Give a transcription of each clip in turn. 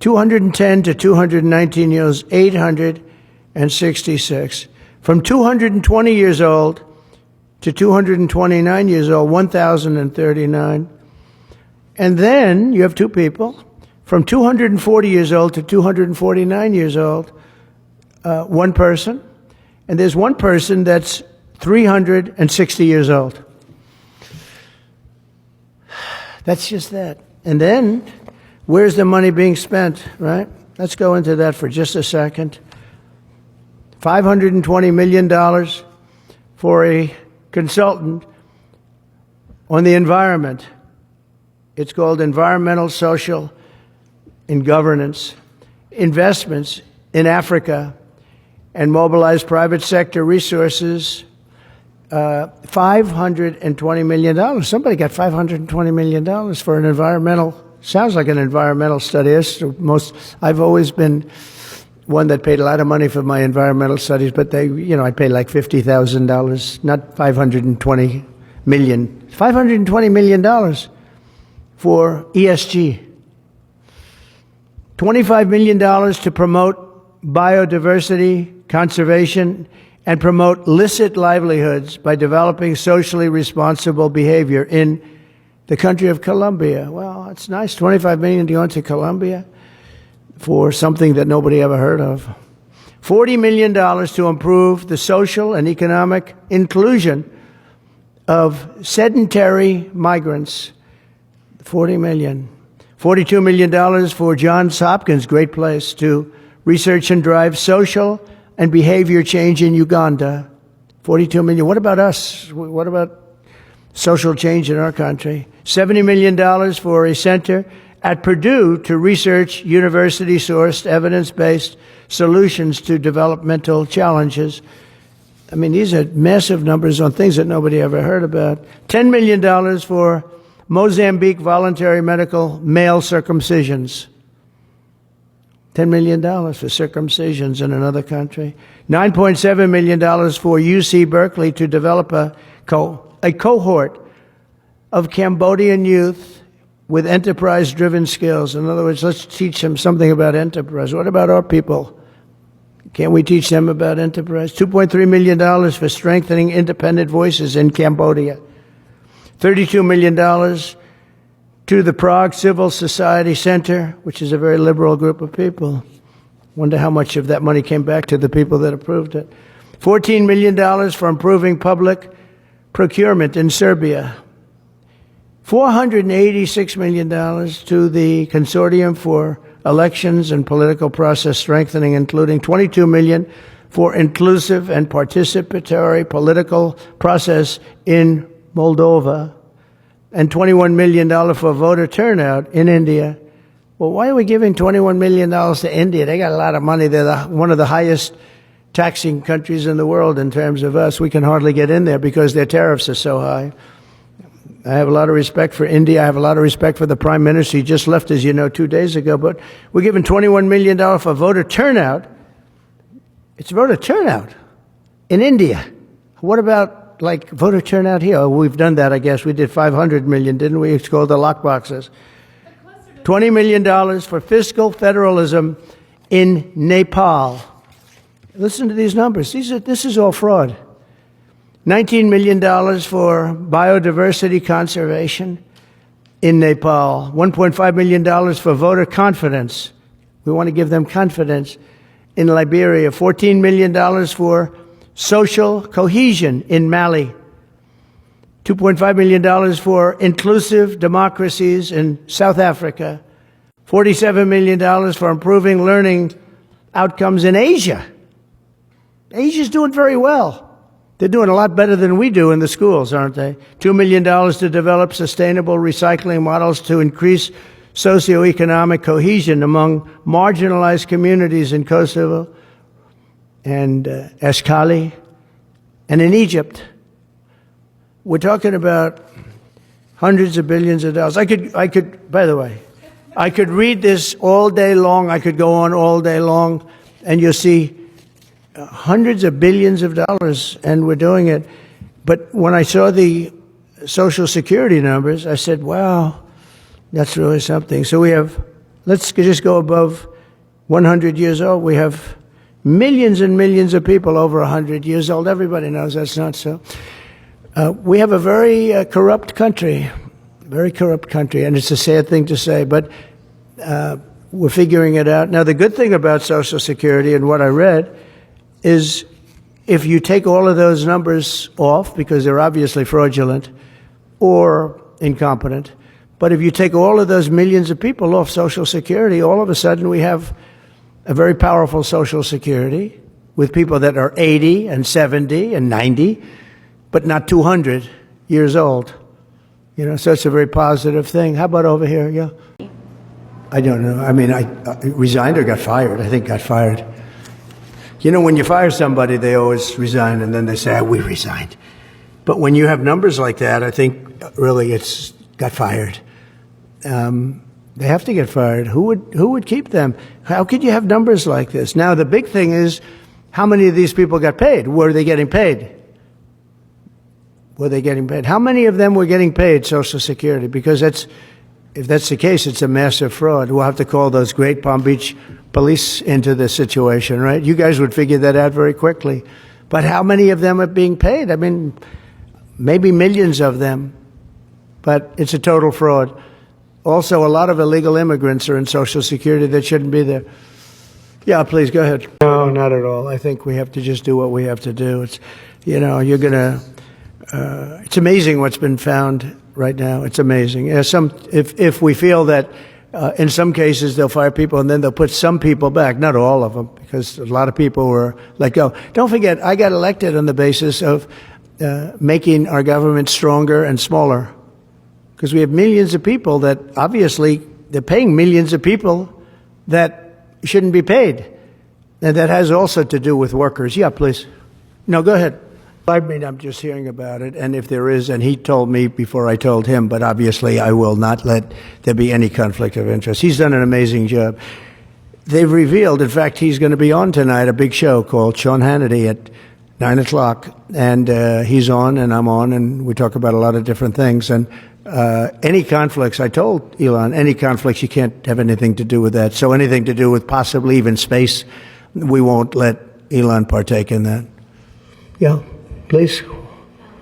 210 to 219 years, 866. From 220 years old to 229 years old, 1,039. And then you have two people, from 240 years old to 249 years old, one person. And there's one person that's 360 years old. That's just that. And then, where's the money being spent, right? Let's go into that for just a second. $520 million for a consultant on the environment. It's called Environmental, Social, and Governance. Investments in Africa and mobilize private sector resources. $520 million. Somebody got $520 million for an environmental, sounds like an environmental study. I've always been one that paid a lot of money for my environmental studies, but I paid like $50,000, not $520 million. $520 million for ESG. $25 million to promote biodiversity, conservation, and promote licit livelihoods by developing socially responsible behavior in the country of Colombia. Well, it's nice, $25 million to go into Colombia for something that nobody ever heard of. $40 million to improve the social and economic inclusion of sedentary migrants. $40 million. $42 million for Johns Hopkins, great place, to research and drive social and behavior change in Uganda. $42 million. What about us? What about social change in our country? $70 million for a center at Purdue to research university-sourced, evidence-based solutions to developmental challenges. I mean, these are massive numbers on things that nobody ever heard about. $10 million for Mozambique voluntary medical male circumcisions. $10 million for circumcisions in another country. $9.7 million for UC Berkeley to develop a cohort of Cambodian youth with enterprise-driven skills. In other words, let's teach them something about enterprise. What about our people? Can't we teach them about enterprise? $2.3 million for strengthening independent voices in Cambodia. $32 million to the Prague Civil Society Center, which is a very liberal group of people. Wonder how much of that money came back to the people that approved it. $14 million for improving public procurement in Serbia. $486 million to the Consortium for Elections and Political Process Strengthening, including $22 million for inclusive and participatory political process in Moldova, and $21 million for voter turnout in India. Well, why are we giving $21 million to India? They got a lot of money. They're one of the highest taxing countries in the world in terms of us. We can hardly get in there because their tariffs are so high. I have a lot of respect for India. I have a lot of respect for the Prime Minister. He just left, as you know, 2 days ago. But we're giving $21 million for voter turnout. It's voter turnout in India. What about like voter turnout here? Oh, we've done that, I guess. We did $500 million, didn't we? It's called the lockboxes. $20 million for fiscal federalism in Nepal. Listen to these numbers. This is all fraud. $19 million for biodiversity conservation in Nepal. $1.5 million for voter confidence. We want to give them confidence in Liberia. $14 million for social cohesion in Mali. $2.5 million for inclusive democracies in South Africa. $47 million for improving learning outcomes in Asia. Asia's doing very well. They're doing a lot better than we do in the schools, aren't they? $2 million to develop sustainable recycling models to increase socioeconomic cohesion among marginalized communities in Kosovo and Escali, and in Egypt. We're talking about hundreds of billions of dollars. I could, by the way, I could read this all day long. I could go on all day long, and you'll see hundreds of billions of dollars, and we're doing it. But when I saw the Social Security numbers, I said, wow, that's really something. So we have let's just go above 100 years old. We have millions and millions of people over 100 years old. Everybody knows that's not so. We have a very corrupt country, and it's a sad thing to say, but we're figuring it out. Now, the good thing about Social Security and what I read is if you take all of those numbers off, because they're obviously fraudulent or incompetent, but if you take all of those millions of people off Social Security, all of a sudden we have a very powerful Social Security with people that are 80 and 70 and 90, but not 200 years old. You know, so it's a very positive thing. How about over here? Yeah. I don't know. I mean, I resigned or got fired. I think got fired. You know, when you fire somebody, they always resign, and then they say, we resigned. But when you have numbers like that, I think really it's got fired. They have to get fired. Who would keep them? How could you have numbers like this? Now, the big thing is, how many of these people got paid? Were they getting paid? Were they getting paid? How many of them were getting paid Social Security? Because if that's the case, it's a massive fraud. We'll have to call those great Palm Beach police into this situation, right? You guys would figure that out very quickly. But how many of them are being paid? I mean, maybe millions of them, but it's a total fraud. Also, a lot of illegal immigrants are in Social Security that shouldn't be there. Yeah, please, go ahead. No, not at all. I think we have to just do what we have to do. It's, you know, you're going to, it's amazing what's been found right now. It's amazing. If we feel that in some cases they'll fire people and then they'll put some people back, not all of them, because a lot of people were let go. Don't forget, I got elected on the basis of making our government stronger and smaller. Because we have millions of people that obviously they're paying millions of people that shouldn't be paid. And that has also to do with workers. Yeah, please. No, go ahead. I mean, I'm just hearing about it. And if there is, and he told me before I told him, but obviously I will not let there be any conflict of interest. He's done an amazing job. They've revealed, in fact, he's going to be on tonight, a big show called Sean Hannity at 9 o'clock. And he's on and I'm on and we talk about a lot of different things. And any conflicts, I told Elon, any conflicts, you can't have anything to do with that. So anything to do with possibly even space, we won't let Elon partake in that. Yeah, please.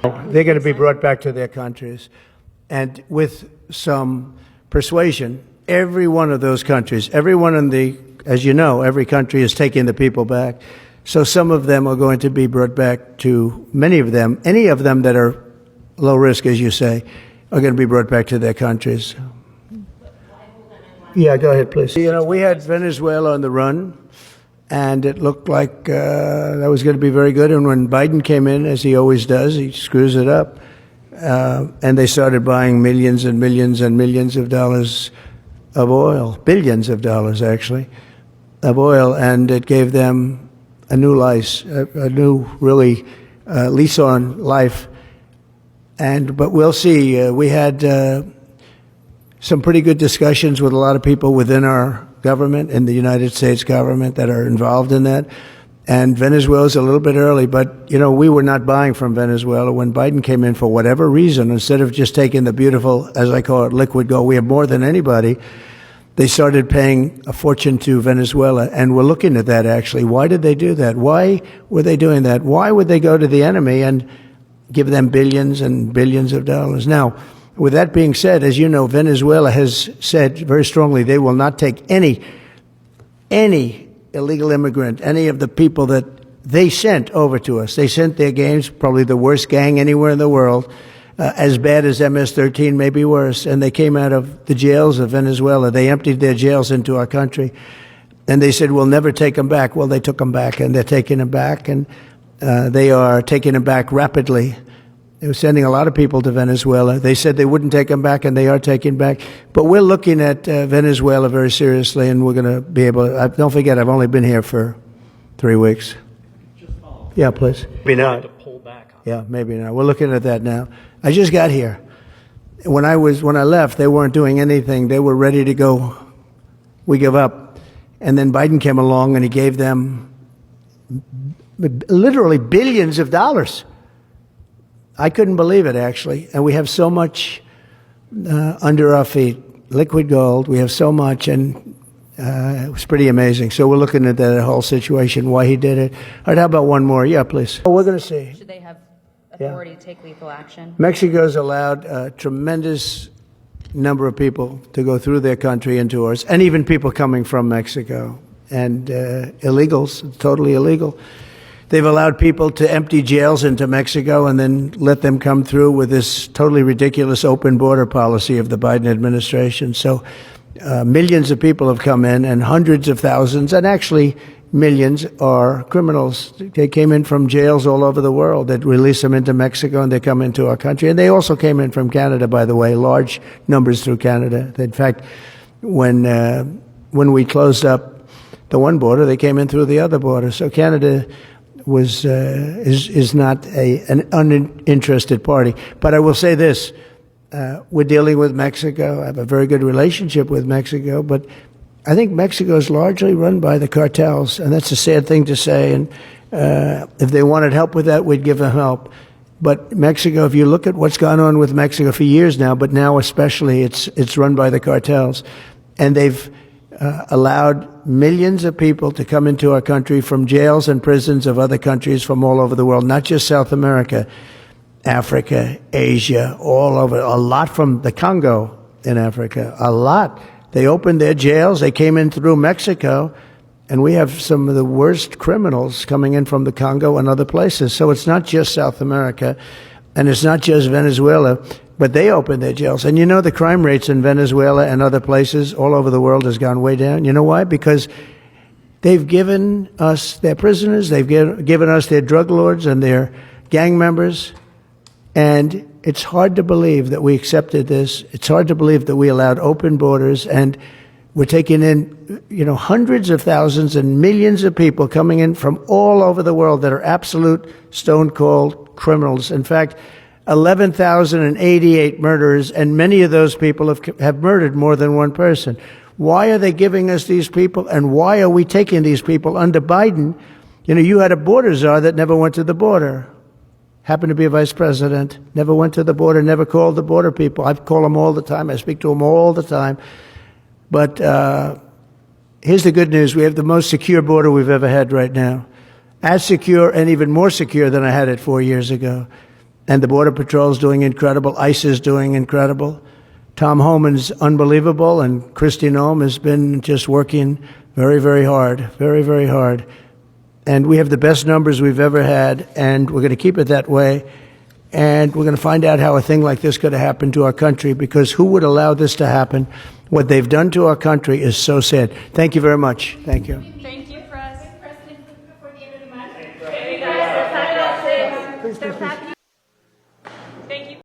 They're going to be brought back to their countries. And with some persuasion, every one of those countries, everyone in the, as you know, every country is taking the people back. So some of them are going to be brought back to, many of them, any of them that are low risk, as you say, are going to be brought back to their countries. Yeah, go ahead, please. You know, we had Venezuela on the run, and it looked like that was going to be very good. And when Biden came in, as he always does, he screws it up. And they started buying millions and millions and millions of dollars of oil, billions of dollars, actually, of oil. And it gave them a new life, a new, really, lease on life. But we'll see. We had some pretty good discussions with a lot of people within our government, in the United States government, that are involved in that. And Venezuela's a little bit early, but, you know, we were not buying from Venezuela. When Biden came in, for whatever reason, instead of just taking the beautiful, as I call it, liquid gold, we have more than anybody, they started paying a fortune to Venezuela. And we're looking at that, actually. Why did they do that? Why were they doing that? Why would they go to the enemy and give them billions and billions of dollars? Now, with that being said, as you know, Venezuela has said very strongly they will not take any illegal immigrant, any of the people that they sent over to us. They sent their gangs, probably the worst gang anywhere in the world, as bad as MS-13, maybe worse. And they came out of the jails of Venezuela. They emptied their jails into our country. And they said, we'll never take them back. Well, they took them back, and they're taking them back. And they are taking them back rapidly. They were sending a lot of people to Venezuela. They said they wouldn't take them back, and they are taking back. But we're looking at Venezuela very seriously, and we're going to be able to. Don't forget, I've only been here for 3 weeks. Just follow. Yeah, please. Maybe not. To pull back on. Yeah, maybe not. We're looking at that now. I just got here. When I left, they weren't doing anything. They were ready to go. We give up. And then Biden came along, and he gave them literally billions of dollars. I couldn't believe it, actually. And we have so much under our feet, liquid gold. We have so much, and It was pretty amazing. So we're looking at that whole situation, why he did it. All right, how about one more? Yeah, please. Oh, we're going to see. Should they have authority to take lethal action? Mexico's allowed a tremendous number of people to go through their country into ours, and even people coming from Mexico, and illegals, totally illegal. They've allowed people to empty jails into Mexico and then let them come through with this totally ridiculous open border policy of the Biden administration. So millions of people have come in, and hundreds of thousands, and actually millions, are criminals. They came in from jails all over the world. They'd release them into Mexico, and they come into our country. And they also came in from Canada, by the way, large numbers through Canada. In fact, when we closed up the one border, they came in through the other border. So Canada is not an uninterested party. But I will say this, we're dealing with Mexico. I have a very good relationship with Mexico, but I think Mexico is largely run by the cartels, and that's a sad thing to say. And if they wanted help with that, we'd give them help. But Mexico, if you look at what's gone on with Mexico for years now, but now especially, it's run by the cartels. And they've allowed millions of people to come into our country from jails and prisons of other countries from all over the world, not just South America, Africa, Asia, all over, a lot from the Congo in Africa, a lot. They opened their jails, they came in through Mexico, and we have some of the worst criminals coming in from the Congo and other places. So it's not just South America, and it's not just Venezuela, but they opened their jails. And you know, the crime rates in Venezuela and other places all over the world has gone way down. You know why? Because they've given us their prisoners, they've given us their drug lords and their gang members, and it's hard to believe that we accepted this. It's hard to believe that we allowed open borders, and we're taking in, hundreds of thousands and millions of people coming in from all over the world that are absolute stone-cold criminals. In fact, 11,088 murderers, and many of those people have murdered more than one person. Why are they giving us these people, and why are we taking these people under Biden? You had a border czar that never went to the border. Happened to be a vice president, never went to the border, never called the border people. I call them all the time. I speak to them all the time. But here's the good news. We have the most secure border we've ever had right now. As secure and even more secure than I had it 4 years ago. And the Border Patrol is doing incredible. ICE is doing incredible. Tom Homan's unbelievable, and Kristi Noem has been just working very, very hard, very, very hard. And we have the best numbers we've ever had, and we're going to keep it that way. And we're going to find out how a thing like this could have happened to our country, because who would allow this to happen? What they've done to our country is so sad. Thank you very much. Thank you. Thank you, President. For the end of the month. Okay, guys, let's talk about